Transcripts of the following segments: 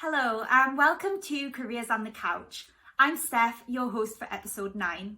Hello and welcome to Careers on the Couch. I'm Steph, your host for episode 9.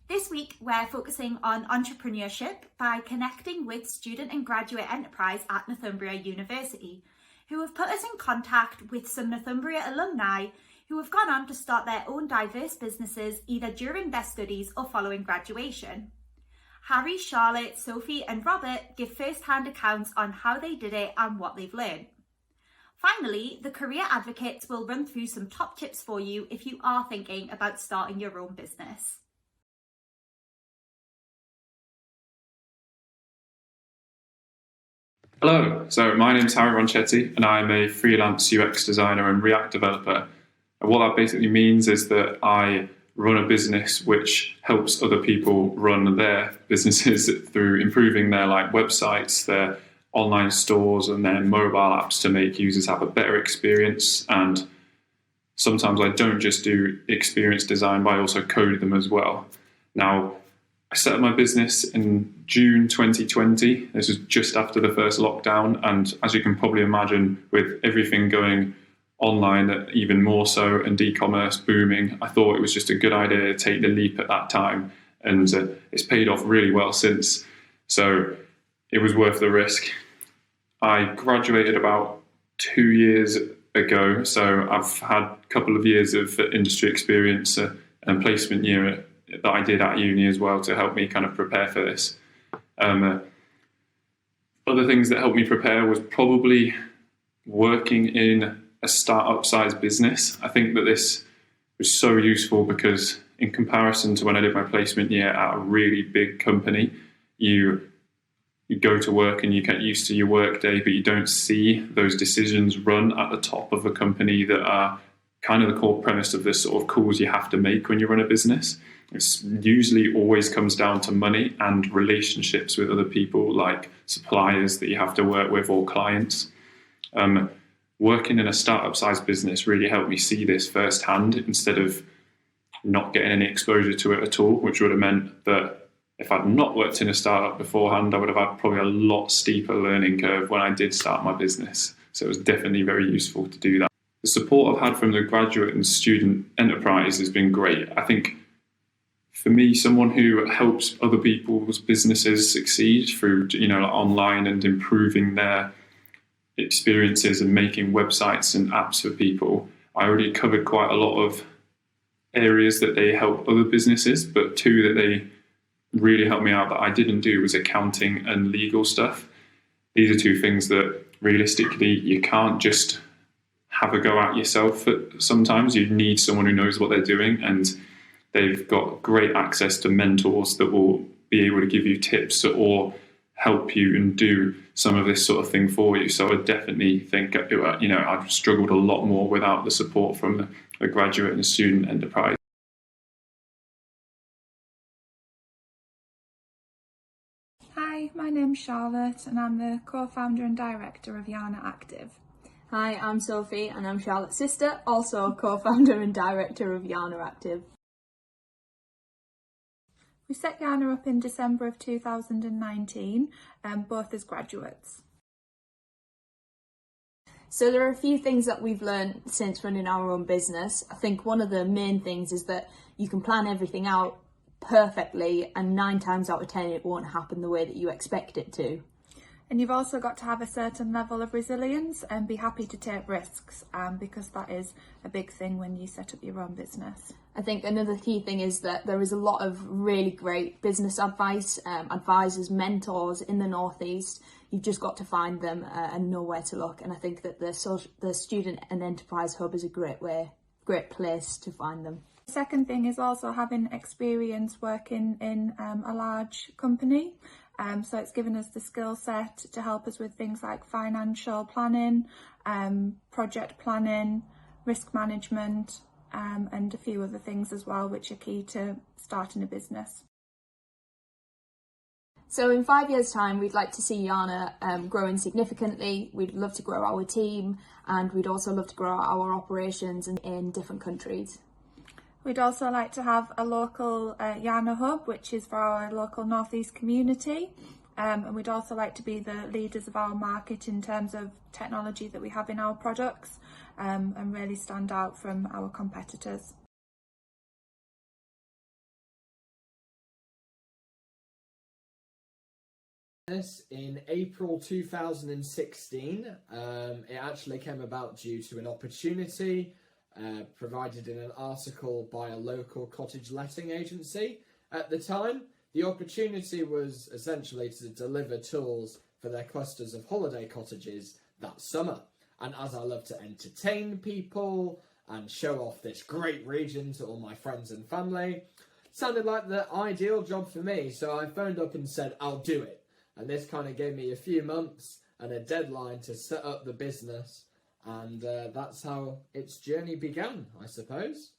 This week we're focusing on entrepreneurship by connecting with student and graduate enterprise at Northumbria University, who have put us in contact with some Northumbria alumni who have gone on to start their own diverse businesses either during their studies or following graduation. Harry, Charlotte, Sophie and Robert give first-hand accounts on how they did it and what they've learned. Finally, the career advocates will run through some top tips for you if you are thinking about starting your own business. Hello, so my name is Harry Ronchetti and I'm a freelance UX designer and React developer. And what that basically means is that I run a business which helps other people run their businesses through improving their websites, their online stores and their mobile apps to make users have a better experience. And sometimes I don't just do experience design, but I also code them as well. Now, I set up my business in June 2020. This was just after the first lockdown. And as you can probably imagine, with everything going online, even more so, and e-commerce booming, I thought it was just a good idea to take the leap at that time. And it's paid off really well since. So it was worth the risk. I graduated about 2 years ago, so I've had a couple of years of industry experience and placement year that I did at uni as well to help me kind of prepare for this. Other things that helped me prepare was probably working in a startup sized business. I think that this was so useful because in comparison to when I did my placement year at a really big company, you go to work and you get used to your work day, but you don't see those decisions run at the top of a company that are kind of the core premise of the sort of calls you have to make when you run a business. It's usually always comes down to money and relationships with other people, like suppliers that you have to work with or clients. Working in a startup sized business really helped me see this firsthand instead of not getting any exposure to it at all, which would have meant that if I'd not worked in a startup beforehand, I would have had probably a lot steeper learning curve when I did start my business. So it was definitely very useful to do that. The support I've had from the graduate and student enterprise has been great. I think for me, someone who helps other people's businesses succeed through online and improving their experiences and making websites and apps for people, I already covered quite a lot of areas that they help other businesses, but two that they really helped me out that I didn't do was accounting and legal stuff. These are two things that realistically you can't just have a go at yourself. Sometimes you need someone who knows what they're doing, and they've got great access to mentors that will be able to give you tips or help you and do some of this sort of thing for you. So I definitely think I've struggled a lot more without the support from the graduate and student enterprise. Hi, my name's Charlotte and I'm the co-founder and director of Yana Active. Hi, I'm Sophie and I'm Charlotte's sister, also co-founder and director of Yana Active. We set Yana up in December of 2019, both as graduates. So there are a few things that we've learned since running our own business. I think one of the main things is that you can plan everything out perfectly and 9 times out of 10 it won't happen the way that you expect it to. And you've also got to have a certain level of resilience and be happy to take risks, because that is a big thing when you set up your own business. I think another key thing is that there is a lot of really great business advice, advisors, mentors in the Northeast. You've just got to find them and know where to look. And I think that the Student and Enterprise Hub is a great place to find them. The second thing is also having experience working in a large company. So it's given us the skill set to help us with things like financial planning, project planning, risk management, and a few other things as well, which are key to starting a business. So in 5 years' time, we'd like to see Yana growing significantly. We'd love to grow our team, and we'd also love to grow our operations in different countries. We'd also like to have a local Yana hub, which is for our local Northeast community, and we'd also like to be the leaders of our market in terms of technology that we have in our products, and really stand out from our competitors. In April 2016, it actually came about due to an opportunity provided in an article by a local cottage letting agency. At the time, the opportunity was essentially to deliver tools for their clusters of holiday cottages that summer. And as I love to entertain people and show off this great region to all my friends and family, sounded like the ideal job for me. So I phoned up and said, I'll do it. And this kind of gave me a few months and a deadline to set up the business. And that's how its journey began, I suppose.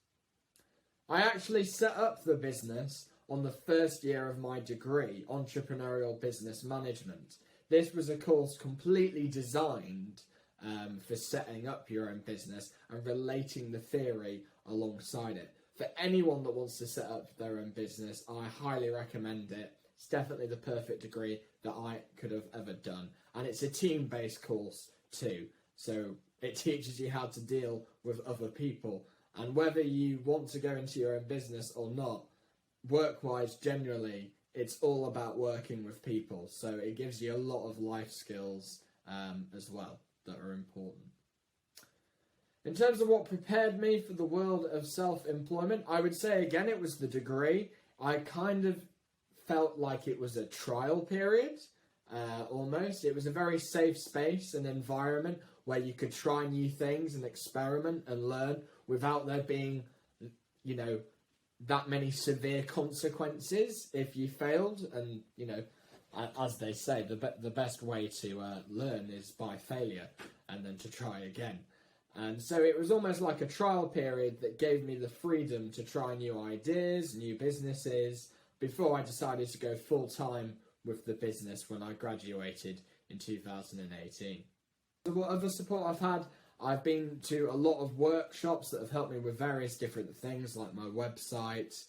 I actually set up the business on the first year of my degree, Entrepreneurial Business Management. This was a course completely designed for setting up your own business and relating the theory alongside it. For anyone that wants to set up their own business, I highly recommend it. It's definitely the perfect degree that I could have ever done. And it's a team-based course too. So it teaches you how to deal with other people. And whether you want to go into your own business or not, work-wise, generally, it's all about working with people. So it gives you a lot of life skills as well that are important. In terms of what prepared me for the world of self-employment, I would say, again, it was the degree. I kind of felt like it was a trial period, almost. It was a very safe space and environment where you could try new things and experiment and learn without there being, you know, that many severe consequences if you failed. And, you know, as they say, the best way to learn is by failure and then to try again. And so it was almost like a trial period that gave me the freedom to try new ideas, new businesses, before I decided to go full-time with the business when I graduated in 2018. What other support I've had? I've been to a lot of workshops that have helped me with various different things like my website,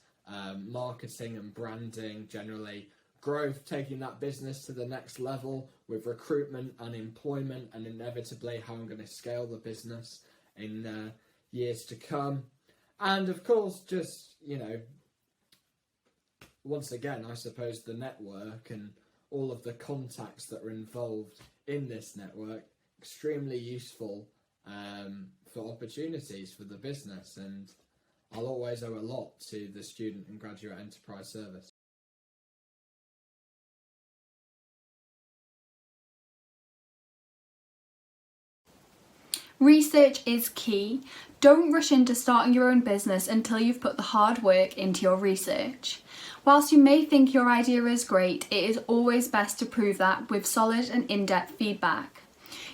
marketing and branding generally, growth, taking that business to the next level with recruitment and employment, and inevitably how I'm going to scale the business in years to come. And of course, just, you know, once again, I suppose the network and all of the contacts that are involved in this network, extremely useful for opportunities for the business, and I'll always owe a lot to the Student and Graduate Enterprise Service. Research is key. Don't rush into starting your own business until you've put the hard work into your research. Whilst you may think your idea is great, it is always best to prove that with solid and in-depth feedback.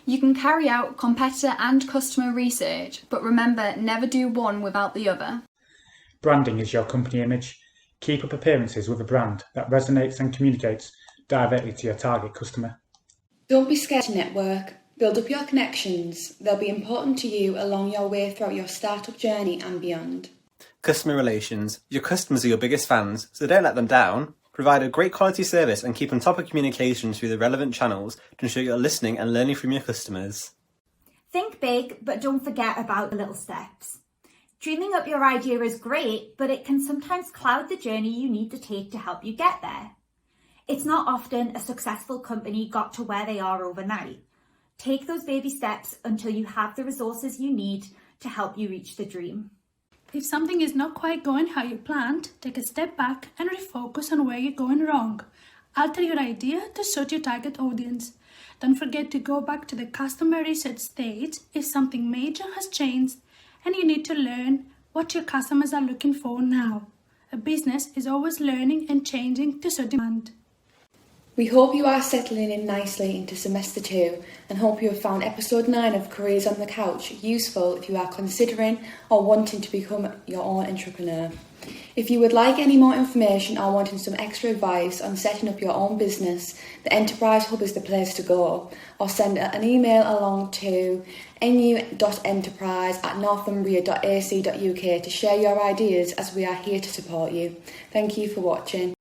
You can carry out competitor and customer research, but remember, never do one without the other. Branding is your company image. Keep up appearances with a brand that resonates and communicates directly to your target customer. Don't be scared to network. Build up your connections. They'll be important to you along your way throughout your startup journey and beyond. Customer relations. Your customers are your biggest fans, so don't let them down. Provide a great quality service and keep on top of communication through the relevant channels to ensure you're listening and learning from your customers. Think big, but don't forget about the little steps. Dreaming up your idea is great, but it can sometimes cloud the journey you need to take to help you get there. It's not often a successful company got to where they are overnight. Take those baby steps until you have the resources you need to help you reach the dream. If something is not quite going how you planned, take a step back and refocus on where you're going wrong. Alter your idea to suit your target audience. Don't forget to go back to the customer research stage if something major has changed and you need to learn what your customers are looking for now. A business is always learning and changing to suit demand. We hope you are settling in nicely into semester 2 and hope you have found episode 9 of Careers on the Couch useful if you are considering or wanting to become your own entrepreneur. If you would like any more information or wanting some extra advice on setting up your own business, the Enterprise Hub is the place to go, or send an email along to nu.enterprise@northumbria.ac.uk to share your ideas, as we are here to support you. Thank you for watching.